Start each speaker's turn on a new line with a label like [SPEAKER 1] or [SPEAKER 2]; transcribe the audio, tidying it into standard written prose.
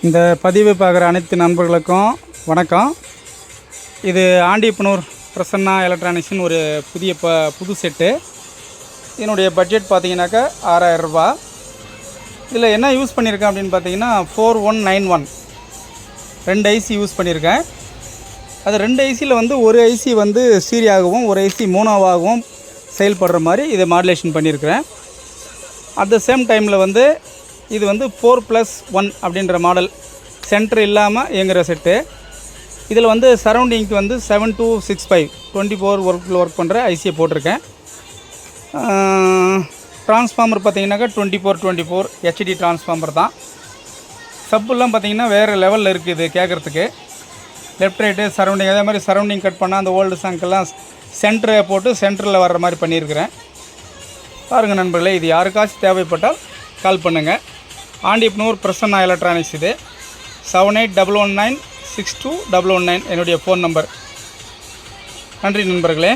[SPEAKER 1] இந்த பதிவு பார்க்குற அனைத்து நண்பர்களுக்கும் வணக்கம். இது ஆண்டிப்பனூர் பிரசன்னா எலக்ட்ரானிக்ஸின் ஒரு புது செட்டு. இதனுடைய பட்ஜெட் பார்த்தீங்கன்னாக்கா 6000 ரூபா. இதில் என்ன யூஸ் பண்ணியிருக்கேன் அப்படின்னு பார்த்தீங்கன்னா 4191 2 ஐசி யூஸ் பண்ணியிருக்கேன். அது 2 ஐசியில் வந்து ஒரு ஐசி வந்து ஸ்டீரியாகவும் ஒரு ஐசி மோனோவாகவும் செயல்படுற மாதிரி இதை மாடுலேஷன் பண்ணியிருக்கிறேன். அட் த சேம் டைமில் வந்து இது வந்து 4+1 அப்படின்ற மாடல் சென்டர் இல்லாமல் இயங்குகிற செட்டு. இதில் வந்து சரௌண்டிங்க்கு வந்து 7265 24 ஒர்க் பண்ணுற ஐசியை போட்டிருக்கேன். ட்ரான்ஸ்ஃபார்மர் பார்த்திங்கனாக்கா 24 ஹெச்டி ட்ரான்ஸ்ஃபார்மர் தான். சப்புலாம் பார்த்திங்கன்னா வேறு லெவலில் இருக்குது கேட்குறதுக்கு. லெஃப்ட் ரைட்டு சரௌண்டிங் அதே மாதிரி சரௌண்டிங் கட் பண்ணால் அந்த ஓல்டு சாங்க்கெல்லாம் சென்டரை போட்டு சென்டரில் வர்ற மாதிரி பண்ணியிருக்கிறேன். பாருங்கள் நண்பர்களே, இது யாருக்காச்சும் தேவைப்பட்டால் கால் பண்ணுங்கள். ஆண்டிப்பனூர் பிரசன்னா எலக்ட்ரானிக்ஸ். இது 7811962119 என்னுடைய ஃபோன் நம்பர். நன்றி நண்பர்களே.